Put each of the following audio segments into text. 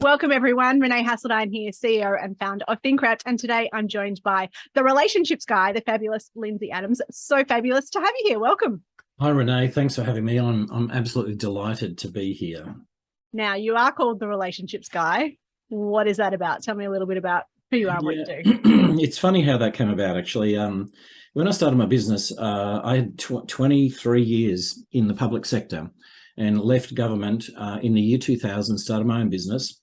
Welcome everyone. Renee Hasseldine here, CEO and founder of ThinkCraft, and today I'm joined by the relationships guy, the fabulous Linsday Adams. So fabulous to have you here. Welcome. Hi Renee, thanks for having me on. I'm absolutely delighted to be here. Now, you are called the relationships guy. What is that about? Tell me a little bit about who you are and what you do. It's funny how that came about, actually. When I started my business, I had 23 years in the public sector and left government in the year 2000, started my own business.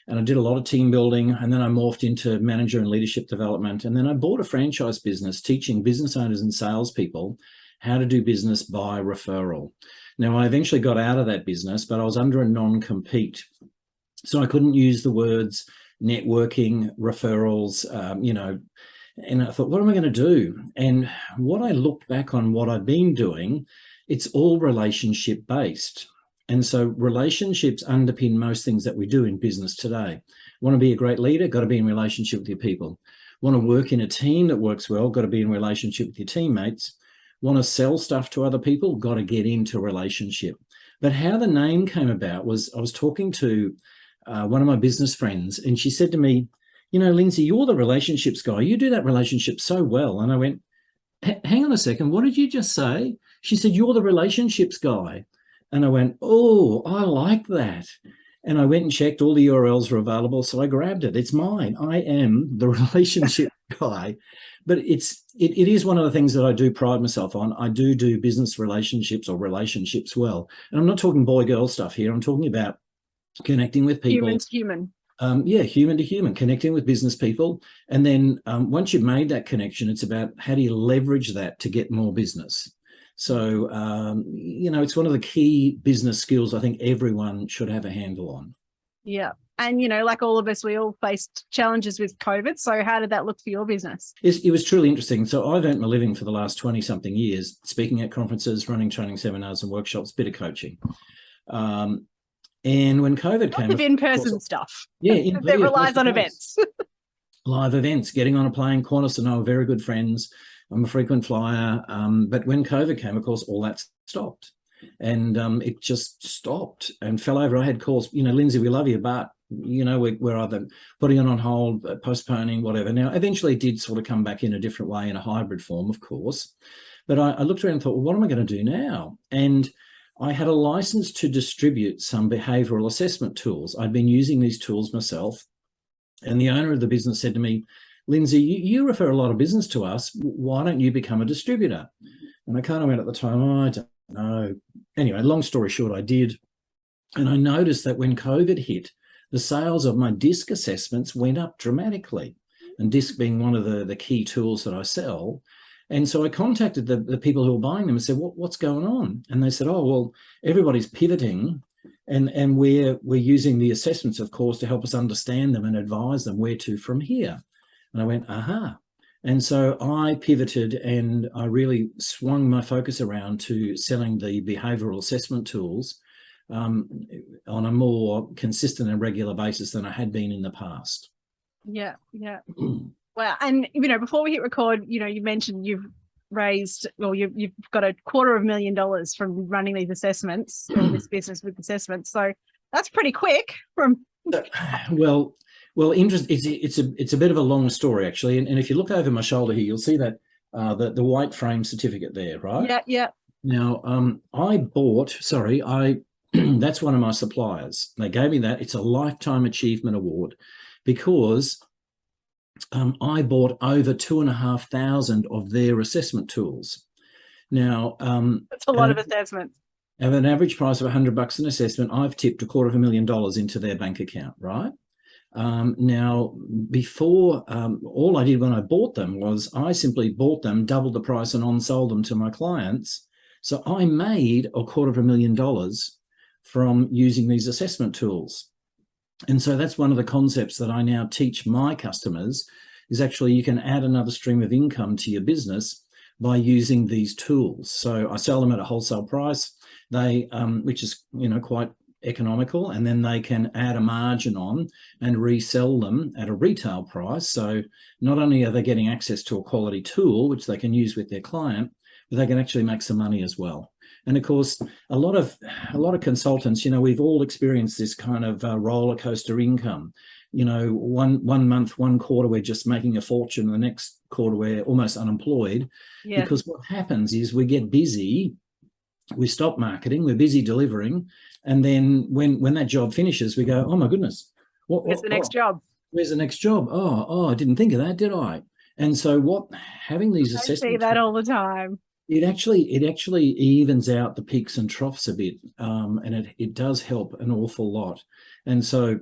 And I did a lot of team building, and then I morphed into manager and leadership development. And then I bought a franchise business teaching business owners and salespeople how to do business by referral. Now, I eventually got out of that business, but I was under a non-compete. So I couldn't use the words networking, referrals, and I thought, what am I going to do? And what I looked back on what I'd been doing, it's all relationship based. And so relationships underpin most things that we do in business today. Want to be a great leader? Got to be in relationship with your people. Want to work in a team that works well? Got to be in relationship with your teammates. Want to sell stuff to other people? Got to get into relationship. But how the name came about was I was talking to one of my business friends, and she said to me, you know, Lindsay, you're the relationships guy. You do that relationship so well. And I went, hang on a second. What did you just say? She said, you're the relationships guy. And I went, oh, I like that. And I went and checked, all the URLs were available. So I grabbed it. It's mine. I am the relationship guy. But it is one of the things that I do pride myself on. I do business relationships or relationships well. And I'm not talking boy-girl stuff here. I'm talking about connecting with people. Human to human. Human to human, connecting with business people. And then once you've made that connection, it's about how do you leverage that to get more business. So, it's one of the key business skills I think everyone should have a handle on. Yeah. And, like all of us, we all faced challenges with COVID. So how did that look for your business? It was truly interesting. So I've earned my living for the last 20-something years, speaking at conferences, running training seminars and workshops, bit of coaching. And when COVID came... Lots of in-person stuff. Yeah. That relies on events. Live events, getting on a plane. Qantas and I were very good friends. I'm a frequent flyer. But when COVID came, of course, all that stopped. And it just stopped and fell over. I had calls, Lindsay, we love you, but, we're either putting it on hold, postponing, whatever. Now, eventually it did sort of come back in a different way, in a hybrid form, of course. But I looked around and thought, well, what am I going to do now? And I had a license to distribute some behavioural assessment tools. I'd been using these tools myself. And the owner of the business said to me, Lindsay, you refer a lot of business to us. Why don't you become a distributor? And I kind of went at the time, I don't know. Anyway, long story short, I did. And I noticed that when COVID hit, the sales of my DISC assessments went up dramatically. And DISC being one of the key tools that I sell. And so I contacted the people who were buying them and said, what's going on? And they said, oh, well, everybody's pivoting. And we're using the assessments, of course, to help us understand them and advise them where to from here. And I went, aha. And so I pivoted and I really swung my focus around to selling the behavioural assessment tools on a more consistent and regular basis than I had been in the past. Yeah. Well, and, before we hit record, you mentioned you've raised, well, you've got $250,000 from running these assessments, or this business with assessments. So that's pretty quick from... Well, it's a bit of a long story, actually. And if you look over my shoulder here, you'll see that the white frame certificate there, right? Yeah. Now, that's one of my suppliers. They gave me that. It's a Lifetime Achievement Award because I bought over 2,500 of their assessment tools. Now, that's a lot of assessments. At an average price of $100 an assessment, I've tipped $250,000 into their bank account, right? Now, before, all I did when I bought them was I simply bought them, doubled the price and on-sold them to my clients. So I made $250,000 from using these assessment tools. And so that's one of the concepts that I now teach my customers is actually you can add another stream of income to your business by using these tools. So I sell them at a wholesale price, which is, quite economical, and then they can add a margin on and resell them at a retail price. So not only are they getting access to a quality tool, which they can use with their client, but they can actually make some money as well. And of course, a lot of consultants, we've all experienced this kind of roller coaster income. One month, one quarter, we're just making a fortune. The next quarter, we're almost unemployed. Yeah. Because what happens is we get busy, we stop marketing, we're busy delivering, and then when that job finishes, we go, oh my goodness, Where's the next job? Where's the next job? Oh, I didn't think of that, did I? And so having these I assessments, see that all the time. it actually evens out the peaks and troughs a bit, and it does help an awful lot. And so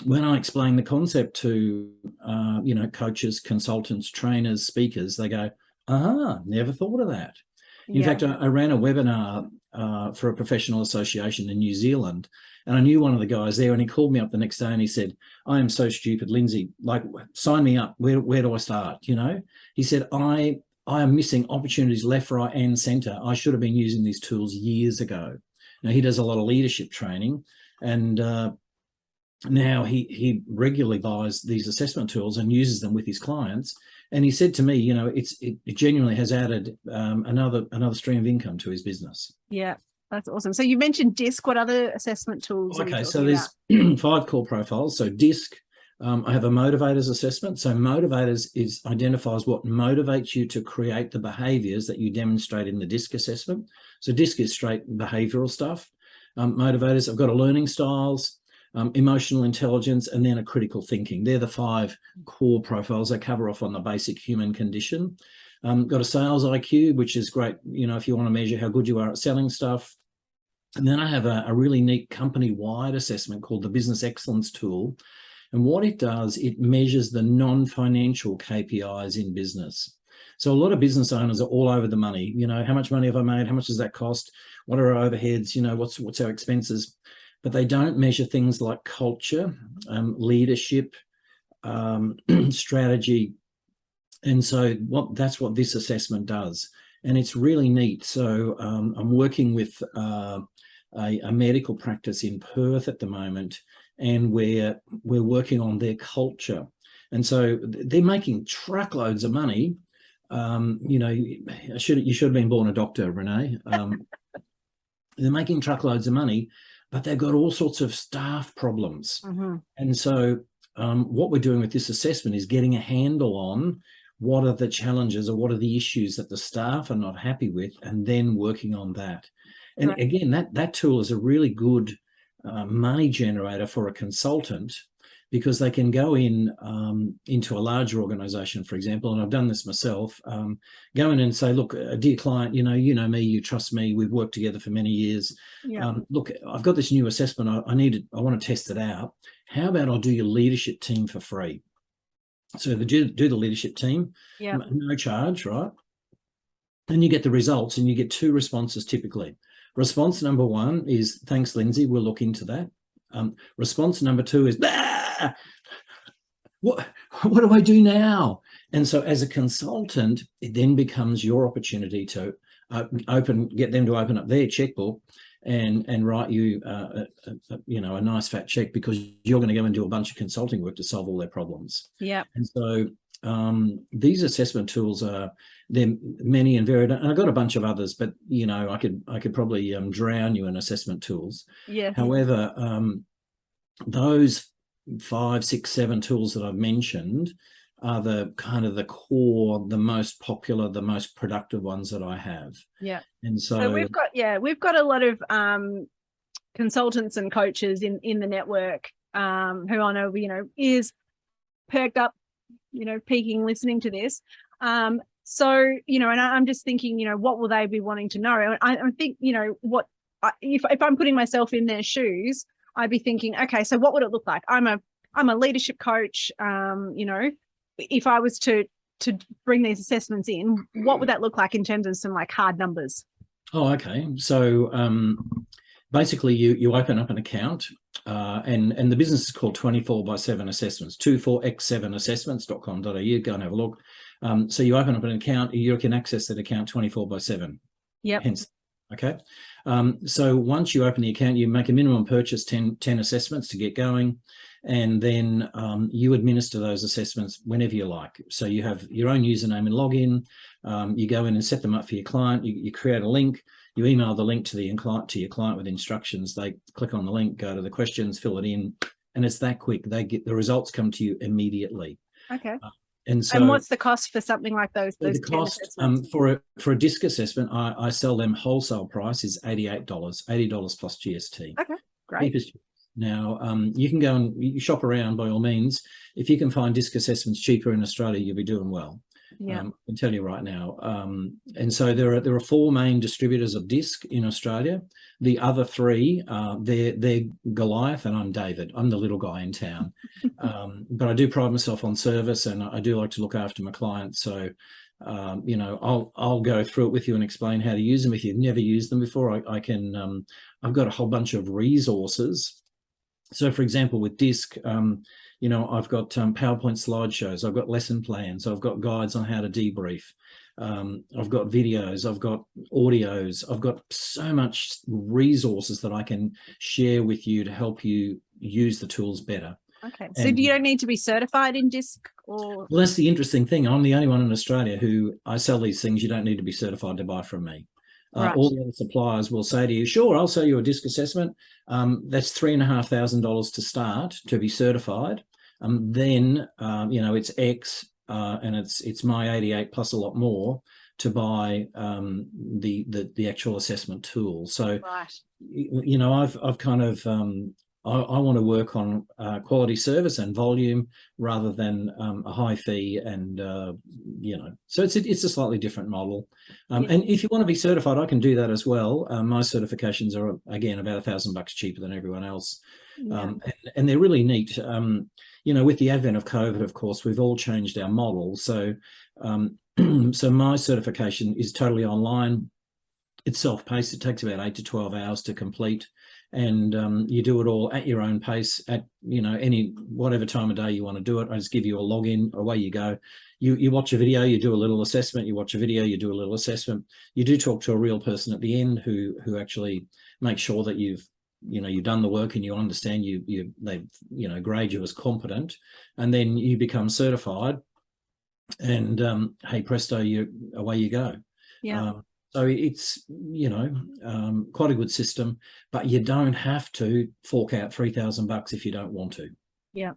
when I explain the concept to coaches, consultants, trainers, speakers, they go, never thought of that. In fact, I ran a webinar for a professional association in New Zealand, and I knew one of the guys there, and he called me up the next day and he said, I am so stupid, Lindsay, like, sign me up. Where do I start? He said, I am missing opportunities left, right, and centre. I should have been using these tools years ago. Now, he does a lot of leadership training, and now he regularly buys these assessment tools and uses them with his clients. And he said to me, it genuinely has added another stream of income to his business. Yeah, that's awesome. So you mentioned DISC. What other assessment tools? Okay, so there's 5 core profiles. So DISC, I have a motivators assessment. So motivators identifies what motivates you to create the behaviours that you demonstrate in the DISC assessment. So DISC is straight behavioural stuff. Motivators, I've got a learning styles, emotional intelligence, and then a critical thinking. They're the 5 core profiles that cover off on the basic human condition. Got a sales IQ, which is great, if you want to measure how good you are at selling stuff. And then I have a really neat company-wide assessment called the Business Excellence Tool. And what it does, it measures the non-financial KPIs in business. So a lot of business owners are all over the money. How much money have I made? How much does that cost? What are our overheads? What's our expenses? But they don't measure things like culture, leadership, strategy. And so that's what this assessment does. And it's really neat. So I'm working with a medical practice in Perth at the moment, and we're working on their culture. And so they're making truckloads of money. You should have been born a doctor, Renee. They're making truckloads of money, but they've got all sorts of staff problems. Mm-hmm. And so what we're doing with this assessment is getting a handle on what are the challenges or what are the issues that the staff are not happy with, and then working on that. And right. Again, that tool is a really good money generator for a consultant, because they can go into a larger organization, for example, and I've done this myself, go in and say, look, dear client, you know me, you trust me, we've worked together for many years. Yeah. Look, I've got this new assessment, I want to test it out. How about I'll do your leadership team for free? So they do the leadership team, yeah, no charge, right? And you get the results, and you get 2 responses typically. Response number 1 is, thanks, Lindsay, we'll look into that. Response number 2 is, what do I do now? And so as a consultant, it then becomes your opportunity to get them to open up their checkbook and write you a nice fat check, because you're going to go and do a bunch of consulting work to solve all their problems. Yeah. And so these assessment tools they're many and varied, and I've got a bunch of others, but I could probably drown you in assessment tools. Yeah. However, those 5, 6, 7 tools that I've mentioned are the kind of the core, the most popular, the most productive ones that I have. Yeah. And so we've got a lot of consultants and coaches in the network who I know, is perked up, peaking, listening to this. So, and I'm just thinking, what will they be wanting to know? I think, if I'm putting myself in their shoes, I'd be thinking, okay, so what would it look like? I'm a leadership coach. If I was to bring these assessments in, what would that look like in terms of some like hard numbers? Oh, okay. So basically you open up an account and the business is called 24/7 assessments, 24x7assessments.com.au. Go and have a look. So you open up an account, you can access that account 24/7. Yep. Hence, okay. So once you open the account, you make a minimum purchase, 10 assessments to get going. And then you administer those assessments whenever you like. So you have your own username and login. You go in and set them up for your client. You create a link. You email the link to your client with instructions. They click on the link, go to the questions, fill it in, and it's that quick. They get the results come to you immediately. Okay. And so, what's the cost for something like those? The cost for a disc assessment, I sell them wholesale price is $88, $80 plus GST. Okay, great. Now, you can go and you shop around by all means. If you can find disc assessments cheaper in Australia, you'll be doing well. Yeah. I can tell you right now. And so there are 4 main distributors of disc in Australia. The other 3, they're Goliath and I'm David. I'm the little guy in town. But I do pride myself on service, and I do like to look after my clients. So, I'll go through it with you and explain how to use them. If you've never used them before, I can. I've got a whole bunch of resources. So, for example, with disc, I've got PowerPoint slideshows, I've got lesson plans, I've got guides on how to debrief, I've got videos, I've got audios, I've got so much resources that I can share with you to help you use the tools better. Okay, so you don't need to be certified in disc, or? Well, that's the interesting thing. I'm the only one in Australia who I sell these things. You don't need to be certified to buy from me. Right. All the other suppliers will say to you, sure, I'll sell you a disc assessment. That's $3,500 to start to be certified. Then, it's X and it's my 88 plus a lot more to buy the actual assessment tool. So, right. I've kind of, I want to work on quality service and volume rather than a high fee, and so it's a slightly different model. And if you want to be certified, I can do that as well. My certifications are again about $1,000 cheaper than everyone else, and they're really neat. With the advent of COVID, of course, we've all changed our model. So, so my certification is totally online. It's self-paced. It takes about 8 to 12 hours to complete. And you do it all at your own pace at whatever time of day you want to do it. I just give you a login, away you go. You watch a video, you do a little assessment. You watch a video, you do a little assessment. You do talk to a real person at the end who actually makes sure that you've done the work and you understand they grade you as competent, and then you become certified. And hey presto, away you go. Yeah. So it's, quite a good system, but you don't have to fork out $3,000 if you don't want to. Yeah.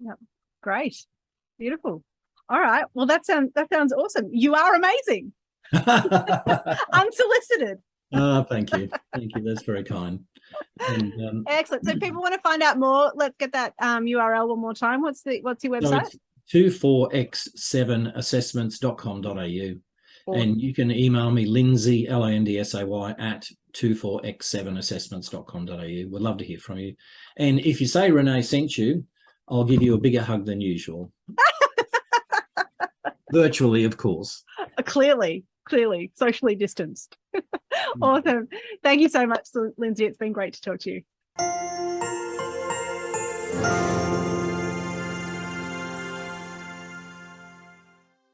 Yeah. Great. Beautiful. All right. Well, that sounds awesome. You are amazing. Unsolicited. Oh, thank you. Thank you. That's very kind. And, excellent. So if people want to find out more, let's get that URL one more time. What's your website? So it's 24x7assessments.com.au. And you can email me, Lindsay, Lindsay, at 24x7assessments.com.au. We'd love to hear from you. And if you say Renee sent you, I'll give you a bigger hug than usual. Virtually, of course. Clearly, socially distanced. Awesome. Thank you so much, Lindsay. It's been great to talk to you.